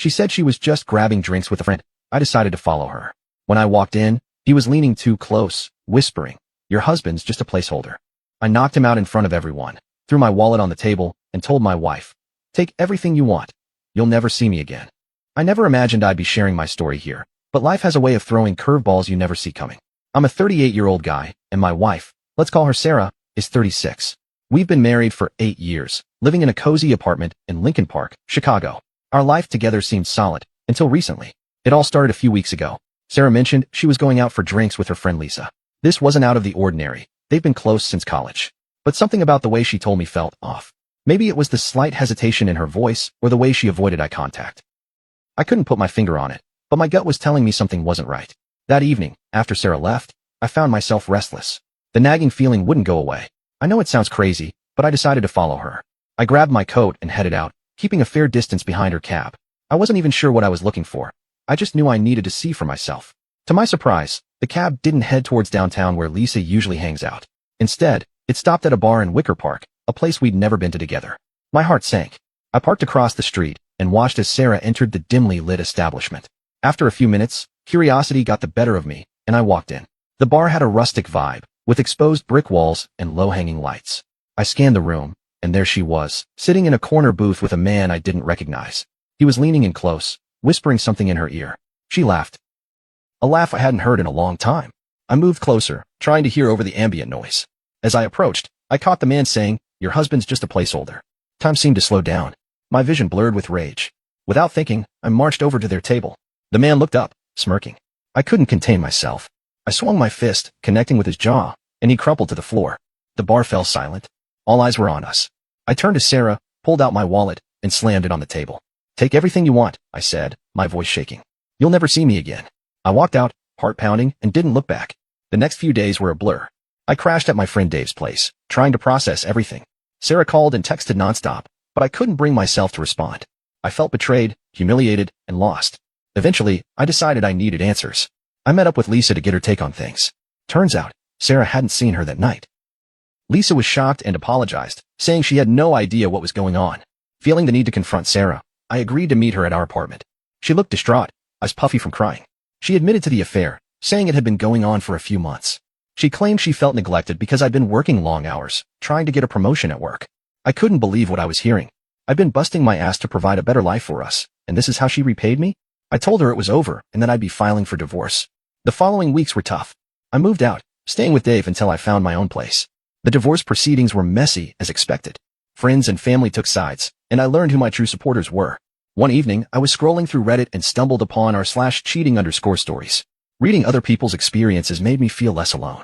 She said she was just grabbing drinks with a friend. I decided to follow her. When I walked in, he was leaning too close, whispering, "Your husband's just a placeholder." I knocked him out in front of everyone, threw my wallet on the table, and told my wife, "Take everything you want. You'll never see me again." I never imagined I'd be sharing my story here, but life has a way of throwing curveballs you never see coming. I'm a 38-year-old guy, and my wife, let's call her Sarah, is 36. We've been married for 8 years, living in a cozy apartment in Lincoln Park, Chicago. Our life together seemed solid, until recently. It all started a few weeks ago. Sarah mentioned she was going out for drinks with her friend Lisa. This wasn't out of the ordinary. They've been close since college. But something about the way she told me felt off. Maybe it was the slight hesitation in her voice or the way she avoided eye contact. I couldn't put my finger on it, but my gut was telling me something wasn't right. That evening, after Sarah left, I found myself restless. The nagging feeling wouldn't go away. I know it sounds crazy, but I decided to follow her. I grabbed my coat and headed out, keeping a fair distance behind her cab. I wasn't even sure what I was looking for. I just knew I needed to see for myself. To my surprise, the cab didn't head towards downtown where Lisa usually hangs out. Instead, it stopped at a bar in Wicker Park, a place we'd never been to together. My heart sank. I parked across the street and watched as Sarah entered the dimly lit establishment. After a few minutes, curiosity got the better of me, and I walked in. The bar had a rustic vibe, with exposed brick walls and low-hanging lights. I scanned the room, and there she was, sitting in a corner booth with a man I didn't recognize. He was leaning in close, whispering something in her ear. She laughed. A laugh I hadn't heard in a long time. I moved closer, trying to hear over the ambient noise. As I approached, I caught the man saying, "Your husband's just a placeholder." Time seemed to slow down. My vision blurred with rage. Without thinking, I marched over to their table. The man looked up, smirking. I couldn't contain myself. I swung my fist, connecting with his jaw, and he crumpled to the floor. The bar fell silent. All eyes were on us. I turned to Sarah, pulled out my wallet, and slammed it on the table. "Take everything you want," I said, my voice shaking. "You'll never see me again." I walked out, heart pounding, and didn't look back. The next few days were a blur. I crashed at my friend Dave's place, trying to process everything. Sarah called and texted nonstop, but I couldn't bring myself to respond. I felt betrayed, humiliated, and lost. Eventually, I decided I needed answers. I met up with Lisa to get her take on things. Turns out, Sarah hadn't seen her that night. Lisa was shocked and apologized, saying she had no idea what was going on. Feeling the need to confront Sarah, I agreed to meet her at our apartment. She looked distraught, eyes puffy from crying. She admitted to the affair, saying it had been going on for a few months. She claimed she felt neglected because I'd been working long hours, trying to get a promotion at work. I couldn't believe what I was hearing. I'd been busting my ass to provide a better life for us, and this is how she repaid me? I told her it was over and that I'd be filing for divorce. The following weeks were tough. I moved out, staying with Dave until I found my own place. The divorce proceedings were messy as expected. Friends and family took sides, and I learned who my true supporters were. One evening, I was scrolling through Reddit and stumbled upon r/cheating_ stories. Reading other people's experiences made me feel less alone.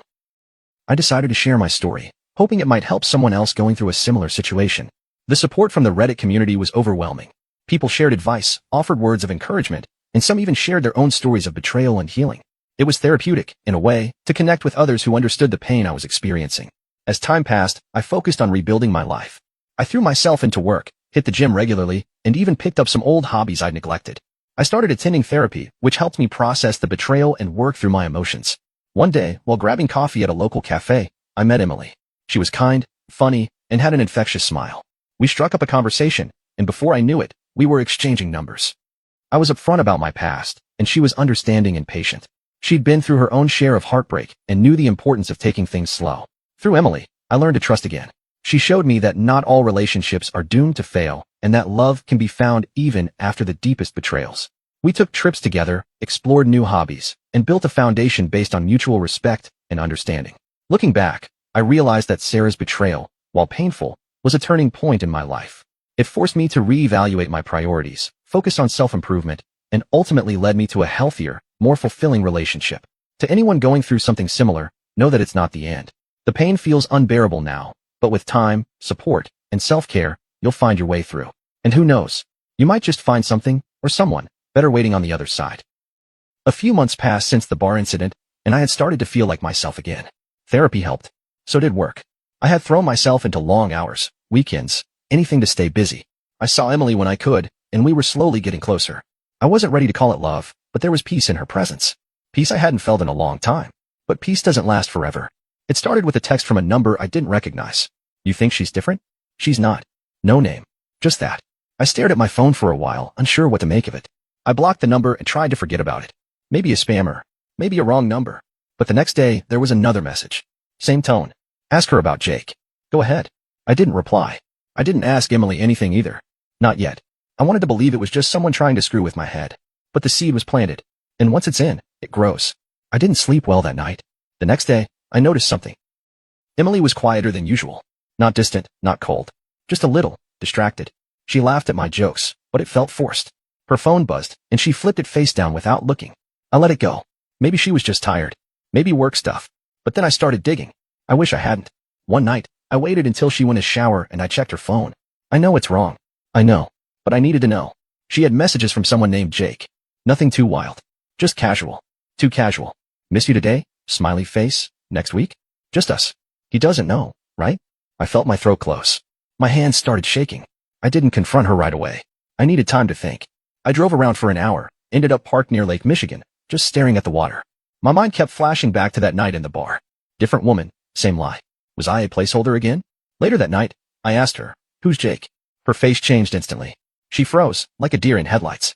I decided to share my story, hoping it might help someone else going through a similar situation. The support from the Reddit community was overwhelming. People shared advice, offered words of encouragement, and some even shared their own stories of betrayal and healing. It was therapeutic, in a way, to connect with others who understood the pain I was experiencing. As time passed, I focused on rebuilding my life. I threw myself into work, hit the gym regularly, and even picked up some old hobbies I'd neglected. I started attending therapy, which helped me process the betrayal and work through my emotions. One day, while grabbing coffee at a local cafe, I met Emily. She was kind, funny, and had an infectious smile. We struck up a conversation, and before I knew it, we were exchanging numbers. I was upfront about my past, and she was understanding and patient. She'd been through her own share of heartbreak and knew the importance of taking things slow. Through Emily, I learned to trust again. She showed me that not all relationships are doomed to fail, and that love can be found even after the deepest betrayals. We took trips together, explored new hobbies, and built a foundation based on mutual respect and understanding. Looking back, I realized that Sarah's betrayal, while painful, was a turning point in my life. It forced me to reevaluate my priorities, focus on self-improvement, and ultimately led me to a healthier, more fulfilling relationship. To anyone going through something similar, know that it's not the end. The pain feels unbearable now, but with time, support, and self-care, you'll find your way through. And who knows? You might just find something, or someone, better waiting on the other side. A few months passed since the bar incident, and I had started to feel like myself again. Therapy helped. So did work. I had thrown myself into long hours, weekends, anything to stay busy. I saw Emily when I could, and we were slowly getting closer. I wasn't ready to call it love, but there was peace in her presence. Peace I hadn't felt in a long time. But peace doesn't last forever. It started with a text from a number I didn't recognize. "You think she's different?" "She's not. No name. Just that." I stared at my phone for a while, unsure what to make of it. I blocked the number and tried to forget about it. Maybe a spammer. Maybe a wrong number. But the next day, there was another message. Same tone. Ask her about Jake. Go ahead. I didn't reply. I didn't ask Emily anything either. Not yet. I wanted to believe it was just someone trying to screw with my head. But the seed was planted. And once it's in, it grows. I didn't sleep well that night. The next day, I noticed something. Emily was quieter than usual. Not distant, not cold. Just a little, distracted. She laughed at my jokes, but it felt forced. Her phone buzzed, and she flipped it face down without looking. I let it go. Maybe she was just tired. Maybe work stuff. But then I started digging. I wish I hadn't. One night, I waited until she went to shower and I checked her phone. I know it's wrong. I know. But I needed to know. She had messages from someone named Jake. Nothing too wild. Just casual. Too casual. Miss you today? Smiley face. Next week? Just us. He doesn't know, right? I felt my throat close. My hands started shaking. I didn't confront her right away. I needed time to think. I drove around for an hour, ended up parked near Lake Michigan, just staring at the water. My mind kept flashing back to that night in the bar. Different woman, same lie. Was I a placeholder again? Later that night, I asked her, who's Jake? Her face changed instantly. She froze, like a deer in headlights.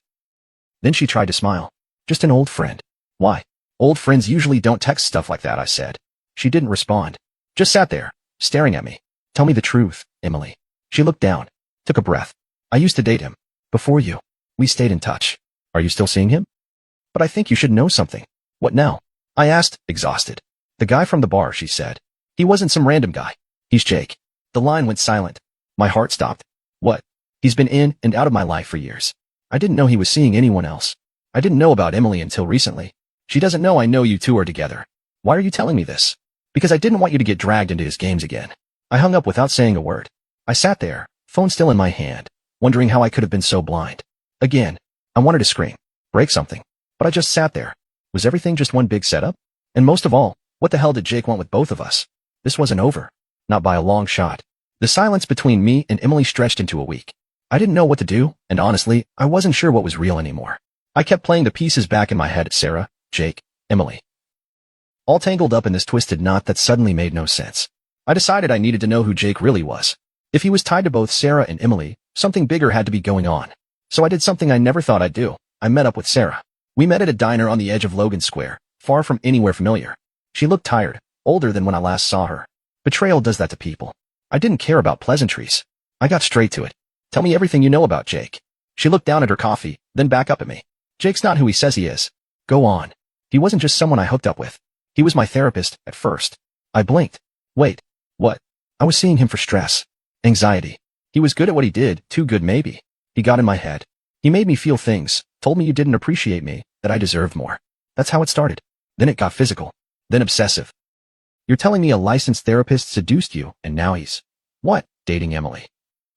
Then she tried to smile. Just an old friend. Why? Old friends usually don't text stuff like that, I said. She didn't respond. Just sat there, staring at me. Tell me the truth, Emily. She looked down, took a breath. I used to date him. Before you. We stayed in touch. Are you still seeing him? But I think you should know something. What now? I asked, exhausted. The guy from the bar, she said. He wasn't some random guy. He's Jake. The line went silent. My heart stopped. What? He's been in and out of my life for years. I didn't know he was seeing anyone else. I didn't know about Emily until recently. She doesn't know I know you two are together. Why are you telling me this? Because I didn't want you to get dragged into his games again. I hung up without saying a word. I sat there, phone still in my hand, wondering how I could have been so blind. Again, I wanted to scream, break something, but I just sat there. Was everything just one big setup? And most of all, what the hell did Jake want with both of us? This wasn't over. Not by a long shot. The silence between me and Emily stretched into a week. I didn't know what to do, and honestly, I wasn't sure what was real anymore. I kept playing the pieces back in my head: Sarah, Jake, Emily. All tangled up in this twisted knot that suddenly made no sense. I decided I needed to know who Jake really was. If he was tied to both Sarah and Emily, something bigger had to be going on. So I did something I never thought I'd do. I met up with Sarah. We met at a diner on the edge of Logan Square, far from anywhere familiar. She looked tired, older than when I last saw her. Betrayal does that to people. I didn't care about pleasantries. I got straight to it. Tell me everything you know about Jake. She looked down at her coffee, then back up at me. Jake's not who he says he is. Go on. He wasn't just someone I hooked up with. He was my therapist, at first. I blinked. Wait. What? I was seeing him for stress. Anxiety. He was good at what he did, too good maybe. He got in my head. He made me feel things, told me you didn't appreciate me, that I deserved more. That's how it started. Then it got physical. Then obsessive. You're telling me a licensed therapist seduced you, and now he's... What? Dating Emily.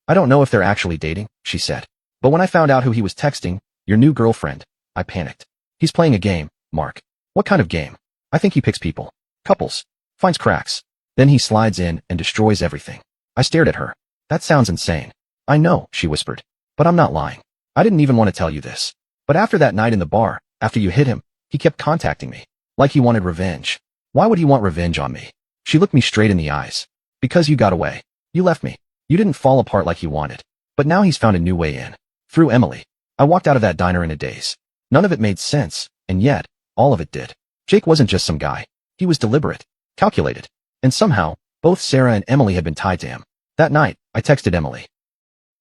I don't know if they're actually dating, she said. But when I found out who he was texting, your new girlfriend, I panicked. He's playing a game, Mark. What kind of game? I think he picks people. Couples. Finds cracks. Then he slides in and destroys everything. I stared at her. That sounds insane. I know, she whispered. But I'm not lying. I didn't even want to tell you this. But after that night in the bar, after you hit him, he kept contacting me. Like he wanted revenge. Why would he want revenge on me? She looked me straight in the eyes. Because you got away. You left me. You didn't fall apart like he wanted. But now he's found a new way in. Through Emily. I walked out of that diner in a daze. None of it made sense, and yet, all of it did. Jake wasn't just some guy. He was deliberate. Calculated. And somehow, both Sarah and Emily had been tied to him. That night, I texted Emily.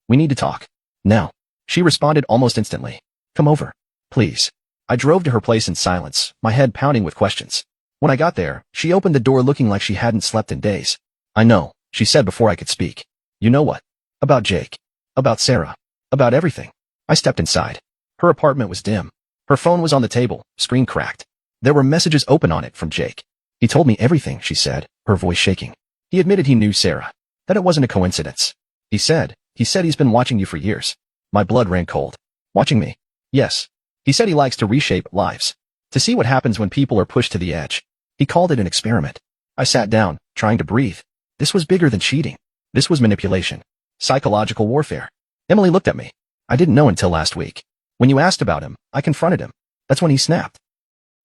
We need to talk. Now. She responded almost instantly. Come over. Please. I drove to her place in silence, my head pounding with questions. When I got there, she opened the door looking like she hadn't slept in days. I know, she said before I could speak. You know what? About Jake. About Sarah. About everything. I stepped inside. Her apartment was dim. Her phone was on the table, screen cracked. There were messages open on it from Jake. He told me everything, she said, her voice shaking. He admitted he knew Sarah. That it wasn't a coincidence. He said he's been watching you for years. My blood ran cold. Watching me? Yes. He said he likes to reshape lives. To see what happens when people are pushed to the edge. He called it an experiment. I sat down, trying to breathe. This was bigger than cheating. This was manipulation. Psychological warfare. Emily looked at me. I didn't know until last week. When you asked about him, I confronted him. That's when he snapped.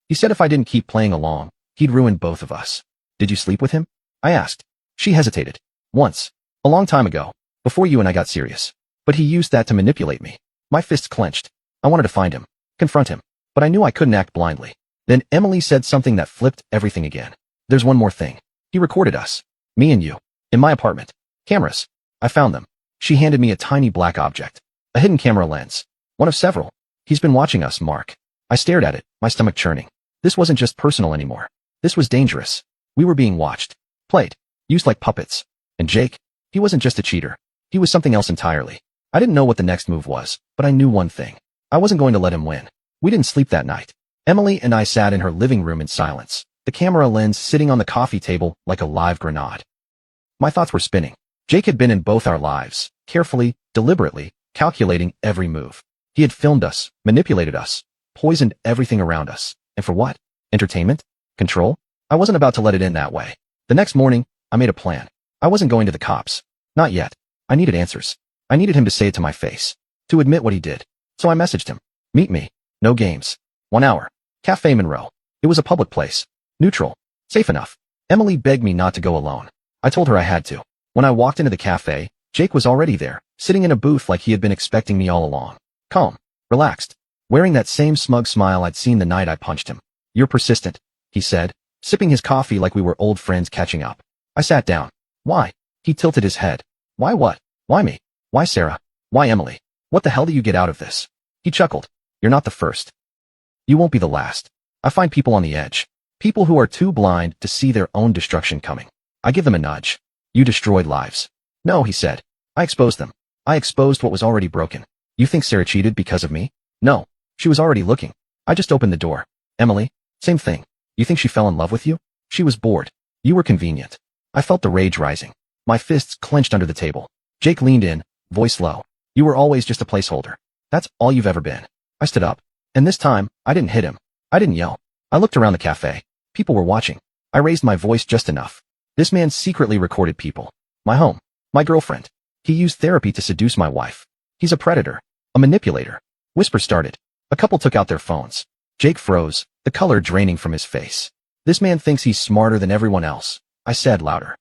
He said if I didn't keep playing along, he'd ruin both of us. Did you sleep with him? I asked. She hesitated. Once. A long time ago. Before you and I got serious. But he used that to manipulate me. My fists clenched. I wanted to find him, confront him, but I knew I couldn't act blindly. Then Emily said something that flipped everything again. There's one more thing. He recorded us. Me and you. In my apartment. Cameras. I found them. She handed me a tiny black object. A hidden camera lens. One of several. He's been watching us, Mark. I stared at it, my stomach churning. This wasn't just personal anymore. This was dangerous. We were being watched. Played. Used like puppets. And Jake? He wasn't just a cheater. He was something else entirely. I didn't know what the next move was, but I knew one thing. I wasn't going to let him win. We didn't sleep that night. Emily and I sat in her living room in silence, the camera lens sitting on the coffee table like a live grenade. My thoughts were spinning. Jake had been in both our lives, carefully, deliberately, calculating every move. He had filmed us, manipulated us, poisoned everything around us. And for what? Entertainment? Control? I wasn't about to let it end that way. The next morning, I made a plan. I wasn't going to the cops. Not yet. I needed answers. I needed him to say it to my face. To admit what he did. So I messaged him. Meet me. No games. 1 hour. Cafe Monroe. It was a public place. Neutral. Safe enough. Emily begged me not to go alone. I told her I had to. When I walked into the cafe, Jake was already there, sitting in a booth like he had been expecting me all along. Calm. Relaxed. Wearing that same smug smile I'd seen the night I punched him. You're persistent, he said, sipping his coffee like we were old friends catching up. I sat down. Why? He tilted his head. Why what? Why me? Why Sarah? Why Emily? What the hell do you get out of this? He chuckled. You're not the first. You won't be the last. I find people on the edge. People who are too blind to see their own destruction coming. I give them a nudge. You destroyed lives. No, he said. I exposed them. I exposed what was already broken. You think Sarah cheated because of me? No. She was already looking. I just opened the door. Emily? Same thing. You think she fell in love with you? She was bored. You were convenient. I felt the rage rising. My fists clenched under the table. Jake leaned in, voice low. You were always just a placeholder. That's all you've ever been. I stood up. And this time, I didn't hit him. I didn't yell. I looked around the cafe. People were watching. I raised my voice just enough. This man secretly recorded people. My home. My girlfriend. He used therapy to seduce my wife. He's a predator. A manipulator. Whispers started. A couple took out their phones. Jake froze, the color draining from his face. This man thinks he's smarter than everyone else, I said louder.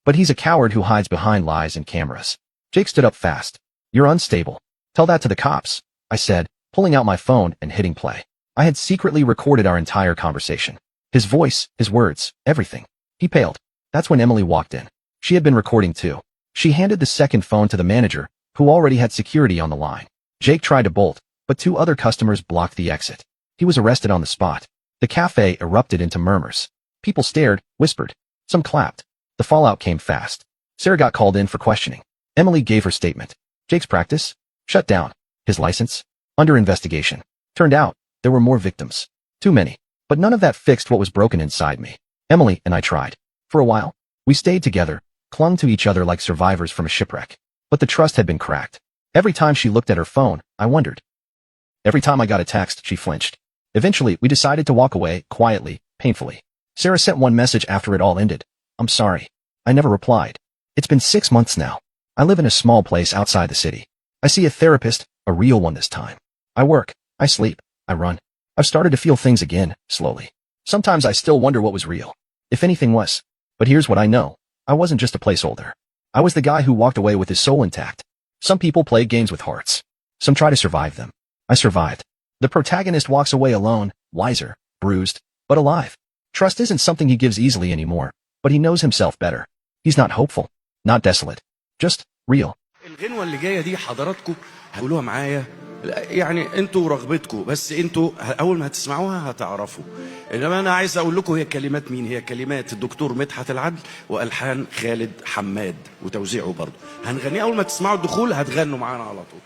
But he's a coward who hides behind lies and cameras. Jake stood up fast. You're unstable. Tell that to the cops, I said, pulling out my phone and hitting play. I had secretly recorded our entire conversation. His voice, his words, everything. He paled. That's when Emily walked in. She had been recording too. She handed the second phone to the manager, who already had security on the line. Jake tried to bolt, but 2 other customers blocked the exit. He was arrested on the spot. The cafe erupted into murmurs. People stared, whispered. Some clapped. The fallout came fast. Sarah got called in for questioning. Emily gave her statement. Jake's practice? Shut down. His license? Under investigation. Turned out, there were more victims. Too many. But none of that fixed what was broken inside me. Emily and I tried. For a while. We stayed together, clung to each other like survivors from a shipwreck. But the trust had been cracked. Every time she looked at her phone, I wondered. Every time I got a text, she flinched. Eventually, we decided to walk away, quietly, painfully. Sarah sent one message after it all ended. I'm sorry. I never replied. It's been 6 months now. I live in a small place outside the city. I see a therapist, a real one this time. I work, I sleep, I run. I've started to feel things again, slowly. Sometimes I still wonder what was real. If anything was. But here's what I know. I wasn't just a placeholder. I was the guy who walked away with his soul intact. Some people play games with hearts. Some try to survive them. I survived. The protagonist walks away alone, wiser, bruised, but alive. Trust isn't something he gives easily anymore, but he knows himself better. He's not hopeful, not desolate, just real. الغنوة اللي جاية دي حضراتكم هقولوها معايا يعني انتوا رغبتكم بس انتوا اول ما هتسمعوها هتعرفوا انما انا عايز اقول لكم هي كلمات مين هي كلمات الدكتور مدحت العدل والحان خالد حماد وتوزيعه برضه هنغنيها اول ما تسمعوا الدخول هتغنوا معانا على طول